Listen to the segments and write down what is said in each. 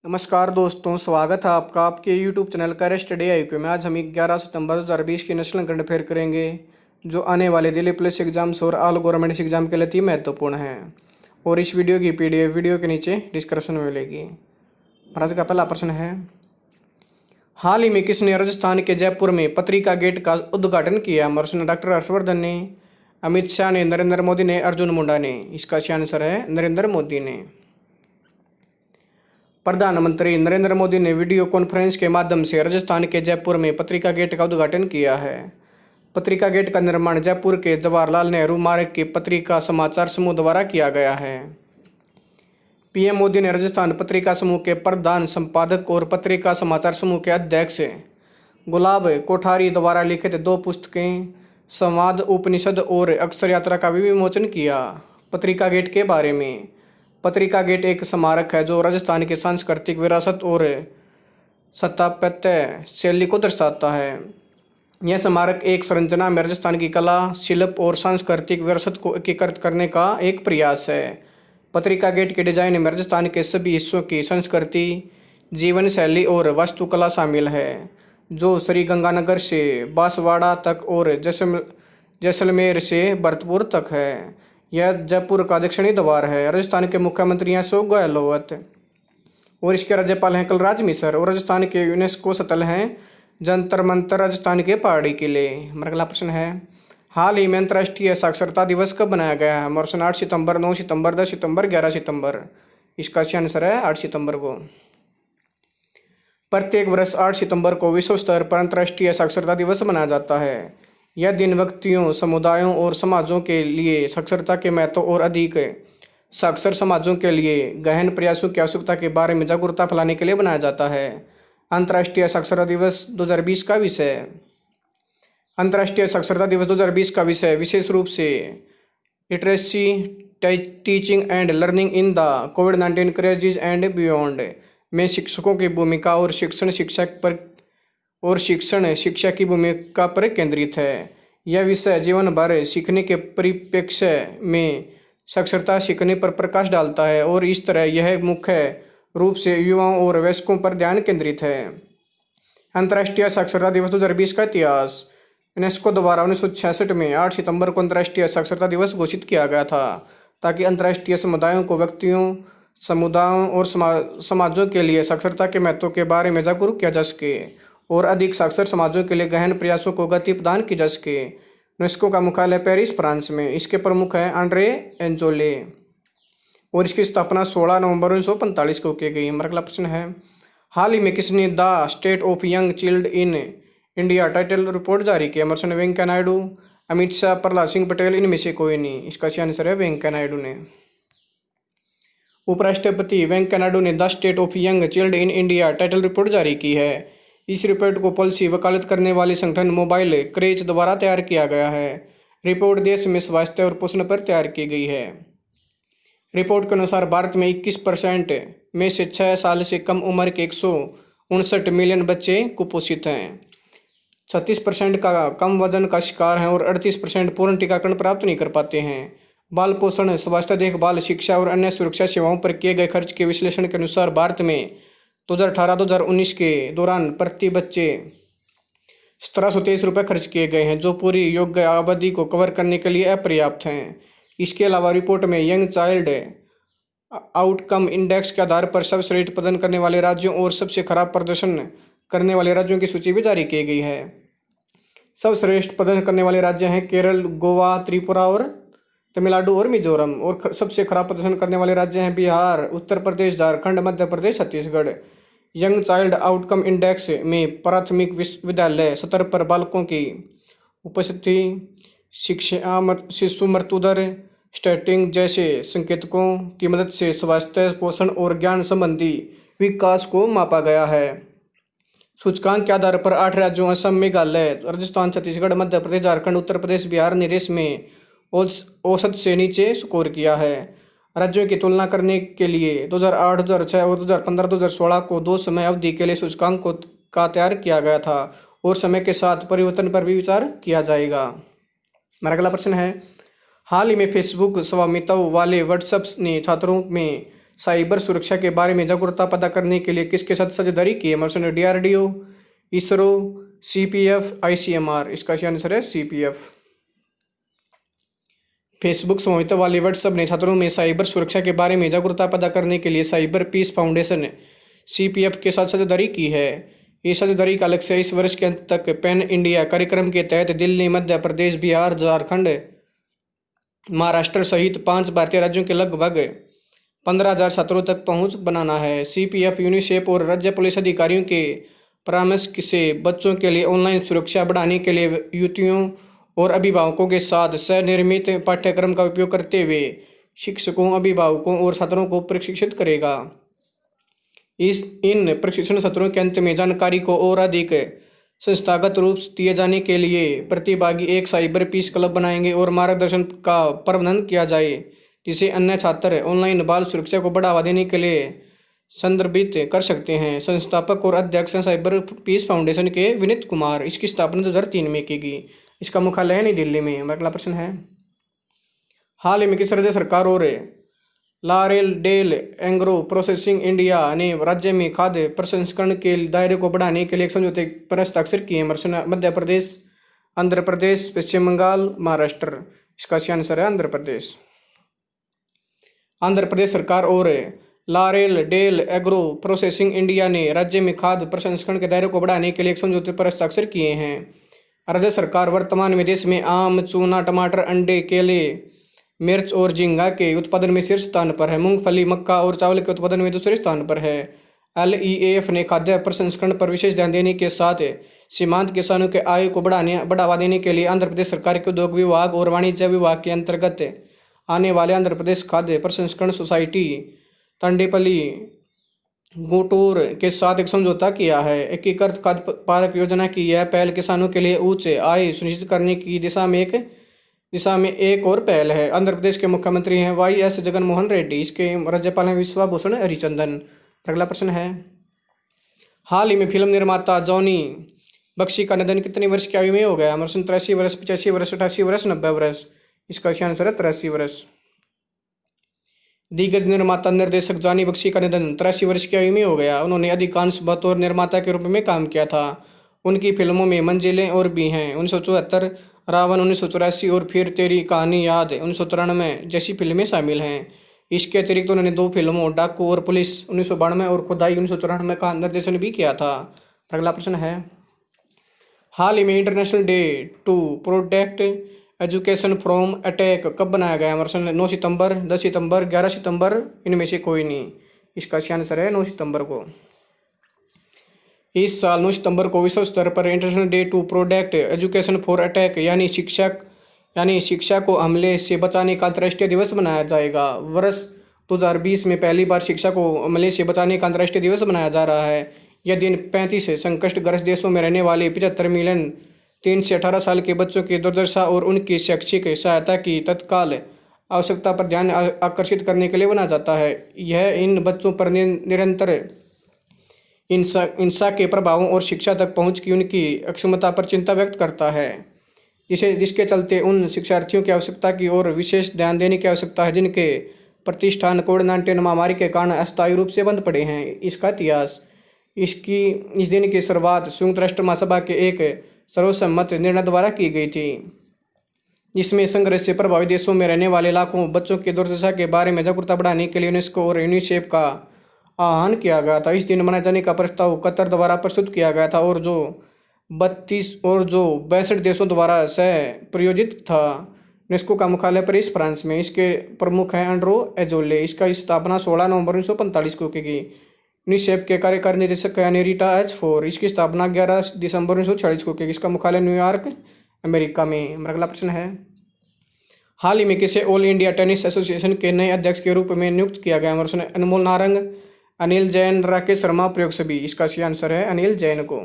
नमस्कार दोस्तों, स्वागत है आपका आपके YouTube चैनल करें स्टडी IQ में। आज हम 11 सितंबर 2020 की नेशनल करंट अफेयर करेंगे जो आने वाले दिल्ली पुलिस एग्जाम्स और ऑल गवर्नमेंट एग्जाम के लिए अति महत्वपूर्ण है। और इस वीडियो की PDF वीडियो के नीचे डिस्क्रिप्शन में मिलेगी। आज का पहला प्रश्न है, हाल ही में किसने राजस्थान के जयपुर में पत्रिका गेट का उद्घाटन किया? प्रश्न डॉक्टर हर्षवर्धन ने, अमित शाह ने, नरेंद्र मोदी ने, अर्जुन मुंडा ने। इसका सही आंसर है नरेंद्र मोदी ने। प्रधानमंत्री नरेंद्र मोदी ने वीडियो कॉन्फ्रेंस के माध्यम से राजस्थान के जयपुर में पत्रिका गेट का उद्घाटन किया है। पत्रिका गेट का निर्माण जयपुर के जवाहरलाल नेहरू मार्ग के पत्रिका समाचार समूह द्वारा किया गया है। पीएम मोदी ने राजस्थान पत्रिका समूह के प्रधान संपादक और पत्रिका समाचार समूह के अध्यक्ष गुलाब कोठारी द्वारा लिखित 2 पुस्तकें संवाद उपनिषद और अक्षर यात्रा का भी विमोचन किया। पत्रिका गेट के बारे में, पत्रिका गेट एक स्मारक है जो राजस्थान की सांस्कृतिक विरासत और स्थापत्य शैली को दर्शाता है। यह स्मारक एक संरचना में राजस्थान की कला, शिल्प और सांस्कृतिक विरासत को एकीकृत करने का एक प्रयास है। पत्रिका गेट के डिजाइन में राजस्थान के सभी हिस्सों की संस्कृति, जीवन शैली और वास्तुकला शामिल है, जो श्रीगंगानगर से बांसवाड़ा तक और जैसलमेर से भरतपुर तक है। यह जयपुर का दक्षिणी द्वार है। राजस्थान के मुख्यमंत्री हैं अशोक गहलोत और इसके राज्यपाल हैं कलराज मिश्र। और राजस्थान के यूनेस्को स्थल हैं जंतर मंतर, राजस्थान के पहाड़ी किले। हमारा अगला प्रश्न है, हाल ही में अंतर्राष्ट्रीय साक्षरता दिवस कब बनाया गया है? प्रश्न 8 सितंबर, 9 सितंबर, 10 सितंबर, 11 सितंबर। इसका सही आंसर है 8 सितंबर को। प्रत्येक वर्ष 8 सितंबर को विश्व स्तर पर अंतर्राष्ट्रीय साक्षरता दिवस मनाया जाता है। यह दिन व्यक्तियों, समुदायों और समाजों के लिए साक्षरता के महत्व और अधिक साक्षर समाजों के लिए गहन प्रयासों की आवश्यकता के बारे में जागरूकता फैलाने के लिए बनाया जाता है। अंतर्राष्ट्रीय साक्षरता दिवस 2020 का विषय, अंतर्राष्ट्रीय साक्षरता दिवस 2020 का विषय विशेष रूप से literacy, teaching and learning in the covid crisis and beyond में शिक्षकों की भूमिका और शिक्षण शिक्षा की भूमिका पर केंद्रित है। यह विषय जीवन भर सीखने के परिप्रेक्ष्य में साक्षरता सीखने पर प्रकाश डालता है और इस तरह यह मुख्य रूप से युवाओं और वयस्कों पर ध्यान केंद्रित है। अंतर्राष्ट्रीय साक्षरता दिवस 2020 का इतिहास, यूनेस्को द्वारा 1966 में 8 सितंबर को अंतर्राष्ट्रीय साक्षरता दिवस घोषित किया गया था ताकि अंतर्राष्ट्रीय समुदायों को व्यक्तियों, समुदायों और समाजों के लिए साक्षरता के महत्व के बारे में जागरूक किया जा सके और अधिक साक्षर समाजों के लिए गहन प्रयासों को गति प्रदान की जा सके। यूनेस्को का मुख्यालय पेरिस, फ्रांस में। इसके प्रमुख हैं आंड्रे एंजोले और इसकी स्थापना 16 नवंबर 1945 को की गई। हमारा अगला प्रश्न है, हाल ही में किसने the state of young chilled in India title report जारी किया? प्रश्न वेंकैया नायडू, अमित शाह, प्रहलाद सिंह पटेल, इनमें से कोई नहीं। इसका सही आंसर है वेंकैया नायडू ने। उपराष्ट्रपति वेंकैया नायडू ने the state of young chilled in India title report जारी की है। इस रिपोर्ट को पॉलिसी वकालत करने वाले संगठन मोबाइल क्रेच द्वारा तैयार किया गया है। रिपोर्ट देश में स्वास्थ्य और पोषण पर तैयार की गई है। रिपोर्ट के अनुसार भारत में 21% में से 6 साल से कम उम्र के 159 मिलियन बच्चे कुपोषित हैं, 36% का कम वजन का शिकार हैं और 38% पूर्ण टीकाकरण प्राप्त नहीं कर पाते हैं। बाल पोषण, स्वास्थ्य देखभाल, शिक्षा और अन्य सुरक्षा सेवाओं पर किए गए खर्च के विश्लेषण के अनुसार भारत में 2018-2019 के दौरान प्रति बच्चे 1723 रुपये खर्च किए गए हैं, जो पूरी योग्य आबादी को कवर करने के लिए अपर्याप्त हैं। इसके अलावा रिपोर्ट में यंग चाइल्ड आउटकम इंडेक्स के आधार पर सर्वश्रेष्ठ प्रदर्शन करने वाले राज्यों और सबसे खराब प्रदर्शन करने वाले राज्यों की सूची भी जारी की गई है। सर्वश्रेष्ठ प्रदर्शन करने वाले राज्य हैं केरल, गोवा, त्रिपुरा और तमिलनाडु और मिजोरम। और सबसे खराब प्रदर्शन करने वाले राज्य हैं Bihar, Uttar Pradesh, Jharkhand, Madhya Pradesh, Chhattisgarh. Young child outcome index में प्राथमिक विद्यालय स्तर पर बालकों की उपस्थिति, शिशु मृत्यु दर, स्टैटिंग जैसे संकेतकों की मदद से स्वास्थ्य, पोषण और ज्ञान संबंधी विकास को मापा गया है। सूचकांक के आधार पर 8 राज्यों असम, मेघालय, राजस्थान, छत्तीसगढ़, मध्य प्रदेश, झारखंड, उत्तर प्रदेश, बिहार ने देश में औसत से नीचे स्कोर किया है। राज्यों की तुलना करने के लिए 2008, 2006 और 2015, 2016 को 2 समय अवधि के लिए सूचकांक का तैयार किया गया था और समय के साथ परिवर्तन पर भी विचार किया जाएगा। हमारा अगला प्रश्न है, हाल ही में फेसबुक स्वामित्व वाले व्हाट्सएप ने छात्रों में साइबर सुरक्षा के बारे में जागरूकता पैदा करने के लिए किसके साथ साझेदारी की है? मर्सन DRDO, इसरो, CPF, ICMR। इसका सही आंसर है CPF। फेसबुक स्वामित्व वाले व्हाट्सएप ने छात्रों में साइबर सुरक्षा के बारे में जागरूकता पैदा करने के लिए साइबर पीस फाउंडेशन CPF के साथ साझेदारी की है। ये साझेदारी का लक्ष्य इस वर्ष के अंत तक पैन इंडिया कार्यक्रम के तहत दिल्ली, मध्य प्रदेश, बिहार, झारखंड, महाराष्ट्र सहित 5 भारतीय राज्यों के लगभग 15,000 छात्रों तक पहुंच बनाना है। CPF यूनिसेफ और राज्य पुलिस अधिकारियों के परामर्श से बच्चों के लिए ऑनलाइन सुरक्षा बढ़ाने के लिए युवतियों और अभिभावकों के साथ स्वनिर्मित पाठ्यक्रम का उपयोग करते हुए शिक्षकों, अभिभावकों और छात्रों को प्रशिक्षित करेगा। इन प्रशिक्षण सत्रों के अंत में जानकारी को और अधिक संस्थागत रूप दिए जाने के लिए प्रतिभागी एक साइबर पीस क्लब बनाएंगे और मार्गदर्शन का प्रबंधन किया जाए, जिसे अन्य छात्र ऑनलाइन बाल सुरक्षा को बढ़ावा देने के लिए संदर्भित कर सकते हैं। संस्थापक और अध्यक्ष साइबर पीस फाउंडेशन के विनीत कुमार। इसकी स्थापना 2003 में की गई। इसका मुख्यालय नई दिल्ली में। अगला प्रश्न है, हाल ही में किस राज्य सरकार और लारेल डेल एग्रो प्रोसेसिंग इंडिया ने राज्य में खाद्य प्रसंस्करण के दायरे को बढ़ाने के लिए एक समझौते पर हस्ताक्षर किए हैं? मध्य प्रदेश, आंध्र प्रदेश, पश्चिम बंगाल, महाराष्ट्र। इसका सही आंसर है आंध्र प्रदेश। आंध्र प्रदेश सरकार और लारेल डेल एग्रो प्रोसेसिंग इंडिया ने राज्य में खाद्य प्रसंस्करण के दायरे को बढ़ाने के लिए एक समझौते पर हस्ताक्षर किए हैं। राज्य सरकार वर्तमान में देश में आम, चूना, टमाटर, अंडे, केले, मिर्च और झींगा के उत्पादन में शीर्ष स्थान पर है। मूंगफली, मक्का और चावल के उत्पादन में दूसरे स्थान पर है। LEAF ने खाद्य प्रसंस्करण पर विशेष ध्यान देने के साथ सीमांत किसानों के आय को बढ़ावा देने के लिए आंध्र प्रदेश सरकार के उद्योग विभाग और वाणिज्य विभाग के अंतर्गत आने वाले आंध्र प्रदेश खाद्य प्रसंस्करण सोसाइटी तंडेपल्ली गुंटूर के साथ एक समझौता किया है। एकीकृत खाद्य पार्क योजना की यह पहल किसानों के लिए उच्च आय सुनिश्चित करने की दिशा में एक और पहल है। आंध्र प्रदेश के मुख्यमंत्री हैं YS जगनमोहन रेड्डी। इसके राज्यपाल हैं विश्वभूषण हरिचंदन। अगला प्रश्न है, हाल ही में फिल्म निर्माता जॉनी बख्शी का निधन कितने वर्ष की आयु में हो गया? 83 वर्ष, 85 वर्ष, 88 वर्ष, 90 वर्ष। इसका सही आंसर है 83 वर्ष। दिग्गज निर्माता निर्देशक जॉनी बख्शी का निधन 83 वर्ष की आयु में हो गया। उन्होंने अधिकांश बतौर निर्माता के रूप में काम किया था। उनकी फिल्मों में मंजिलें और भी हैं 1974, रावण 1984 और फिर तेरी कहानी याद 1993 जैसी फिल्में शामिल हैं। इसके अतिरिक्त उन्होंने 2 फिल्मों डाकू और पुलिस 1992 और खुदाई 1994 का निर्देशन भी किया था। अगला प्रश्न है, हाल ही में international day to protect education from attack कब बनाया गया? 9 सितंबर, 10 सितंबर, 11 सितंबर, इनमें से कोई नहीं। इसका सही आंसर है 9 सितंबर को। इस साल 9 सितंबर को विश्व स्तर पर international day to protect education for attack यानी शिक्षा को हमले से बचाने का अंतर्राष्ट्रीय दिवस मनाया जाएगा। वर्ष 2020 में पहली बार शिक्षा को हमले से बचाने का अंतर्राष्ट्रीय दिवस मनाया जा रहा है। यह दिन 35 संकटग्रस्त देशों में रहने वाले 75 मिलियन 3 से 18 साल के बच्चों की दुर्दशा और उनकी शैक्षिक सहायता की तत्काल आवश्यकता पर ध्यान आकर्षित करने के लिए बनाया जाता है। यह इन बच्चों पर निरंतर हिंसा के प्रभावों और शिक्षा तक पहुंच की उनकी अक्षमता पर चिंता व्यक्त करता है, जिसके चलते उन शिक्षार्थियों की आवश्यकता की ओर विशेष ध्यान देने की आवश्यकता है जिनके प्रतिष्ठान कोविड-19 महामारी के कारण अस्थायी रूप से बंद पड़े हैं। इसका इतिहास, इस दिन की शुरुआत संयुक्त राष्ट्र महासभा के एक सर्वसम्मत निर्णय द्वारा की गई थी, जिसमें संघर्ष से प्रभावित देशों में रहने वाले लाखों बच्चों की दुर्दशा के बारे में जागरूकता बढ़ाने के लिए यूनेस्को और यूनिसेफ का आह्वान किया गया था। इस दिन मनाए जाने का प्रस्ताव कतर द्वारा प्रस्तुत किया गया था और जो 62 देशों द्वारा सह प्रायोजित था। यूनेस्को का मुख्यालय पेरिस, फ्रांस में। इसके प्रमुख हैं एंड्रो एजोले। इसका स्थापना 16 नवंबर 1945 को की गई। यूनिसेफ के कार्यकारी निदेशक यानी रीटा H4। इसकी स्थापना 11 दिसंबर 1946 को की गई। इसका मुख्यालय न्यूयॉर्क, अमेरिका में। अगला प्रश्न है, हाल ही में किसे ऑल इंडिया टेनिस एसोसिएशन के नए अध्यक्ष के रूप में नियुक्त किया गया? अनमोल नारंग, अनिल जैन, राकेश शर्मा, प्रयोग सभी। इसका सही आंसर है अनिल जैन को।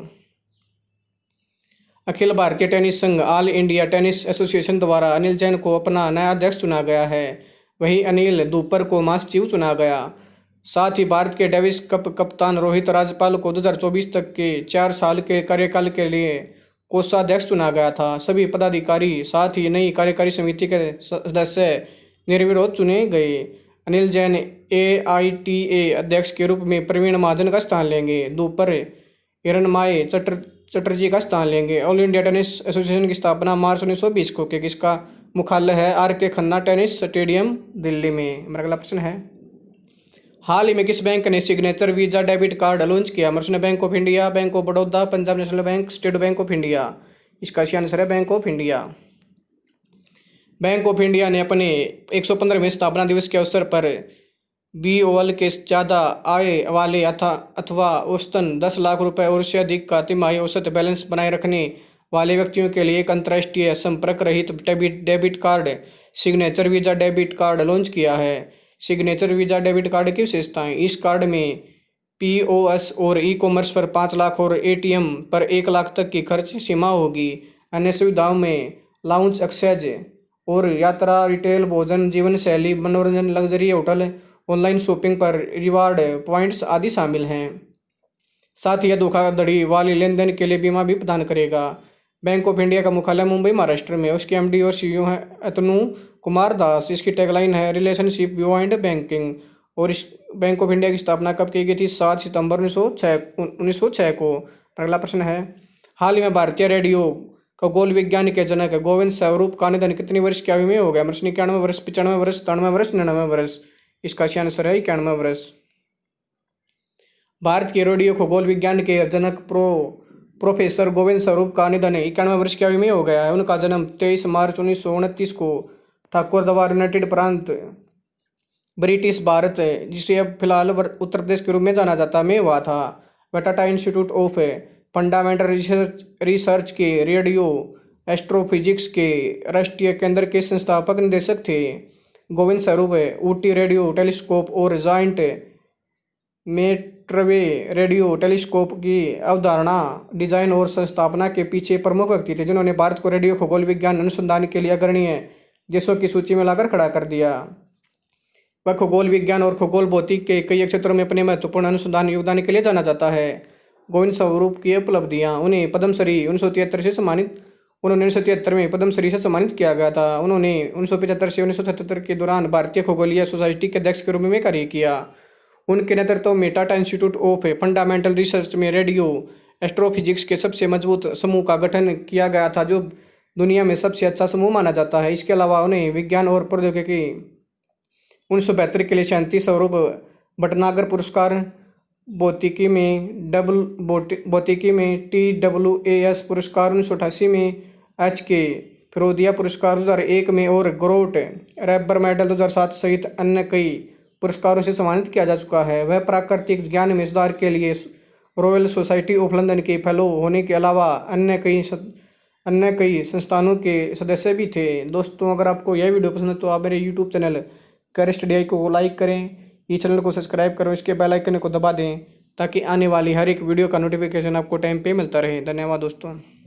अखिल भारतीय टेनिस संघ ऑल इंडिया टेनिस एसोसिएशन द्वारा अनिल जैन को अपना नया अध्यक्ष चुना गया है। वहीं अनिल दूपर को महासचिव चुना गया। साथ ही भारत के डेविस कप कप्तान रोहित राजपाल को 2024 तक के 4 साल के कार्यकाल के लिए कोषाध्यक्ष चुना गया था। सभी पदाधिकारी साथ ही नई कार्यकारी समिति के सदस्य निर्विरोध चुने गए। अनिल जैन AITA अध्यक्ष के रूप में प्रवीण महाजन का स्थान लेंगे। 2 पर हिरणमय चटर्जी का स्थान लेंगे। ऑल इंडिया टेनिस एसोसिएशन की स्थापना मार्च 1920 को के किसका मुख्यालय है? RK Khanna tennis stadium Delhi में। हमारा अगला प्रश्न है, हाल ही में किस बैंक ने signature Visa debit card launch किया? Merchant Bank of India, Bank of Baroda, Punjab National Bank, State Bank of India. इसका सही आंसर है Bank of India. Bank of India ने अपने 115वें स्थापना दिवस के अवसर पर BOL के ज़्यादा आय वाले अथवा औसतन 10 लाख रुपए और उससे अधिक का तिमाही औसत बैलेंस बनाए रखने वाले व्यक्तियों के लिए एक अंतर्राष्ट्रीय संपर्क रहित debit card signature Visa debit card launch किया है। सिग्नेचर वीजा डेबिट कार्ड की विशेषताएं, इस कार्ड में POS और ई-कॉमर्स पर 5 लाख और ATM पर 1 लाख तक की खर्च सीमा होगी। अन्य सुविधाओं में लाउंज एक्सेस और यात्रा, रिटेल, भोजन, जीवन शैली, मनोरंजन, लग्जरी होटल, ऑनलाइन शॉपिंग पर रिवार्ड पॉइंट्स आदि शामिल हैं। साथ ही यह धोखाधड़ी वाली लेन देन के लिए बीमा भी प्रदान करेगा। बैंक ऑफ इंडिया का मुख्यालय मुंबई महाराष्ट्र में। उसके MD और CEO हैं अतनु कुमार दास। इसकी टैगलाइन है रिलेशनशिप बियॉन्ड बैंकिंग। और इस बैंक ऑफ इंडिया की स्थापना कब की गई थी? 7 सितंबर 1906 को। अगला प्रश्न है, हाल ही में भारतीय रेडियो खगोल विज्ञान के जनक गोविंद स्वरूप का निधन कितनी वर्ष की आयु में हो गया? 91 वर्ष, 95 वर्ष, 93 वर्ष, 99 वर्ष। इसका सही आंसर है 91 वर्ष। भारत के रेडियो खगोल विज्ञान के जनक प्रोफेसर गोविंद स्वरूप का निधन 91 वर्ष की आयु में हो गया है। उनका जन्म 23 मार्च 1929 को ठाकुर दवार यूनाइटेड प्रांत ब्रिटिश भारत, जिसे अब फिलहाल उत्तर प्रदेश के रूप में जाना जाता, में हुआ था। वह Tata institute of fundamental research के रेडियो एस्ट्रोफिजिक्स के राष्ट्रीय केंद्र के संस्थापक निदेशक थे। गोविंद स्वरूप ऊटी रेडियो टेलीस्कोप और जॉइंट मेट्रवे रेडियो टेलीस्कोप की अवधारणा, डिजाइन और संस्थापना के पीछे प्रमुख व्यक्ति थे, जिन्होंने भारत को रेडियो खगोल विज्ञान अनुसंधान के लिए अग्रणीय देशों की सूची में लाकर खड़ा कर दिया। वह खगोल विज्ञान और खगोल भौतिकी के कई क्षेत्रों में अपने महत्वपूर्ण अनुसंधान योगदान के लिए जाना जाता है। गोविंद स्वरूप की उपलब्धियां, उन्हें पद्मश्री 1973 से सम्मानित उन्होंने 1973 में पद्मश्री से सम्मानित किया गया था। उन्होंने 1975 से 1977 के दौरान भारतीय खगोलीय सोसाइटी के अध्यक्ष के रूप में कार्य किया। उनके नेतृत्व में Tata institute of fundamental research में रेडियो एस्ट्रोफिजिक्स के सबसे मजबूत समूह का गठन किया गया था, जो दुनिया में सबसे अच्छा समूह माना जाता है। इसके अलावा उन्हें विज्ञान और प्रौद्योगिकी 1972 के लिए शांति स्वरूप भटनागर पुरस्कार, भौतिकी में TWAS पुरस्कार 1988 में, HK फिरोदिया पुरस्कार 2001 में और ग्रोट रैबर मेडल 2007 सहित अन्य कई पुरस्कारों से सम्मानित किया जा चुका है। वह प्राकृतिक ज्ञान में सुधार के लिए रॉयल सोसाइटी ऑफ लंदन के फेलो होने के अलावा अन्य कई संस्थानों के सदस्य भी थे। दोस्तों, अगर आपको यह वीडियो पसंद है तो आप मेरे YouTube चैनल कर स्टडी को लाइक करें, इस चैनल को सब्सक्राइब करें, इसके बेल आइकन को दबा दें ताकि आने वाली हर एक वीडियो का नोटिफिकेशन आपको टाइम पे मिलता रहे। धन्यवाद दोस्तों।